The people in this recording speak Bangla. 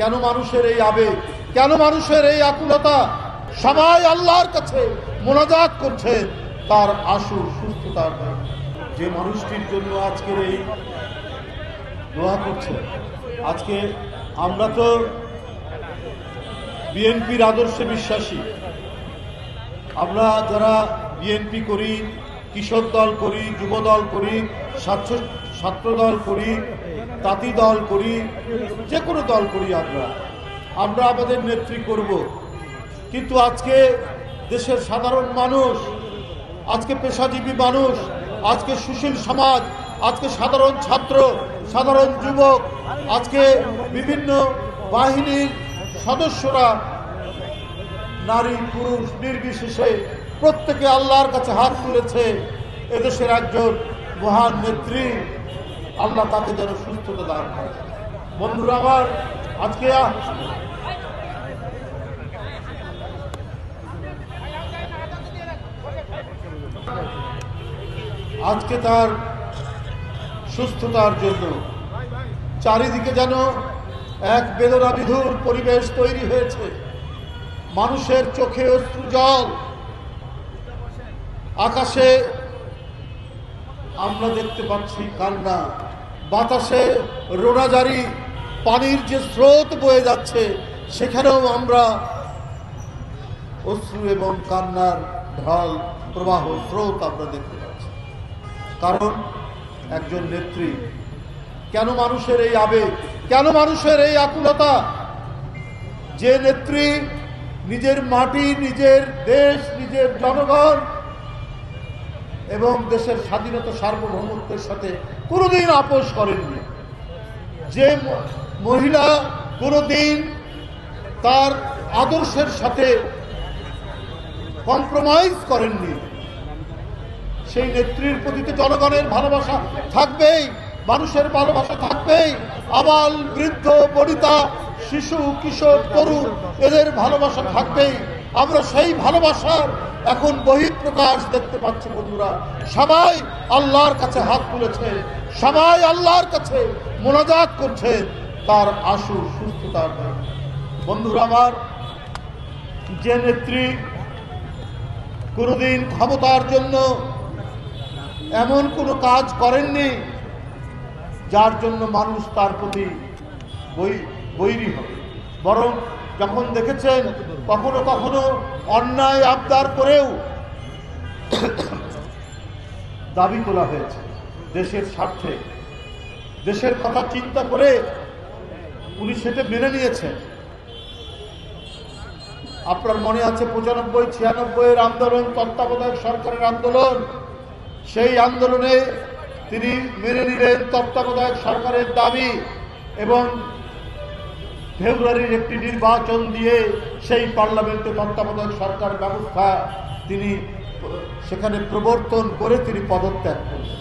কেন মানুষের এই আবেগ, কেন মানুষের এই আকুলতা? সবাই আল্লাহর কাছে মোনাজাত করছে তার আশু সুস্থতার জন্য। যে মানুষটির জন্য আজকের এই দোয়া করছে, আজকে আমরা তো বিএনপির আদর্শে বিশ্বাসী। আমরা যারা বিএনপি করি, কিশোর দল করি, যুব দল করি, ছাত্র দল করি, তাঁতি দল করি, যে কোনো দল করি, আমরা আমাদের নেত্রী করব। কিন্তু আজকে দেশের সাধারণ মানুষ, আজকে পেশাজীবী মানুষ, আজকে সুশীল সমাজ, আজকে সাধারণ ছাত্র, সাধারণ যুবক, আজকে বিভিন্ন বাহিনীর সদস্যরা, নারী পুরুষ নির্বিশেষে প্রত্যেকে আল্লাহর কাছে হাত তুলেছে এদেশের একজন মহান নেত্রী, আল্লাহ তাকে যেন সুস্থতা দান করে। বন্ধুরা আমার, আজকে তার সুস্থতার জন্য চারিদিকে যেন এক বেদনা বিধুর পরিবেশ তৈরি হয়েছে। মানুষের চোখে অশ্রু জল, আকাশে আমরা দেখতে পাচ্ছি কান্না, বাতাসে রোনাজারি, পানির যে স্রোত বয়ে যাচ্ছে সেখানেও আমরা অশ্রু এবং কান্নার ঢল প্রবাহ স্রোত আমরা দেখতে পাচ্ছি। কারণ একজন নেত্রী। কেন মানুষের এই আবেগ, কেন মানুষের এই আকুলতা? যে নেত্রী নিজের মাটি, নিজের দেশ, নিজের জনগণ এবং দেশের স্বাধীনতা সার্বভৌমত্বের সাথে কোনোদিন আপোষ করেননি, যে মহিলা কোনোদিন তার আদর্শের সাথে কম্প্রোমাইজ করেননি, সেই নেত্রীর প্রতি জনগণের ভালোবাসা থাকবেই, মানুষের ভালোবাসা থাকবেই। আবাল বৃদ্ধ বনিতা, শিশু কিশোর তরুণ, এদের ভালোবাসা থাকবেই। আমরা সেই ভালোবাসার এখন বহিঃপ্রকাশ দেখতে পাচ্ছি। বন্ধুরা, সবাই আল্লাহর কাছে হাত তুলেছে, সবাই আল্লাহর কাছে মোনাজাত করছে তার আশু সুস্থতার জন্য। বন্ধুরা আমার, যে নেত্রী কোনোদিন ক্ষমতার জন্য এমন কোনো কাজ করেননি যার জন্য মানুষ তার প্রতি বৈরী হবে, বরং যখন দেখেছেন কখনো কখনো অন্যায় আবদার করেও দাবি তোলা হয়েছে দেশের স্বার্থে, দেশের কথা চিন্তা করে উনি সেটা মেনে নিয়েছেন। আপনার মনে আছে 95-96 আন্দোলন, তত্ত্বাবধায়ক সরকারের আন্দোলন, সেই আন্দোলনে তিনি মেনে নিলেন তত্ত্বাবধায়ক সরকারের দাবি এবং ফেব্রুয়ারির একটি নির্বাচন দিয়ে সেই পার্লামেন্টে তত্ত্বাবধায়ক সরকার ব্যবস্থা তিনি সেখানে প্রবর্তন করে তিনি পদত্যাগ করলেন।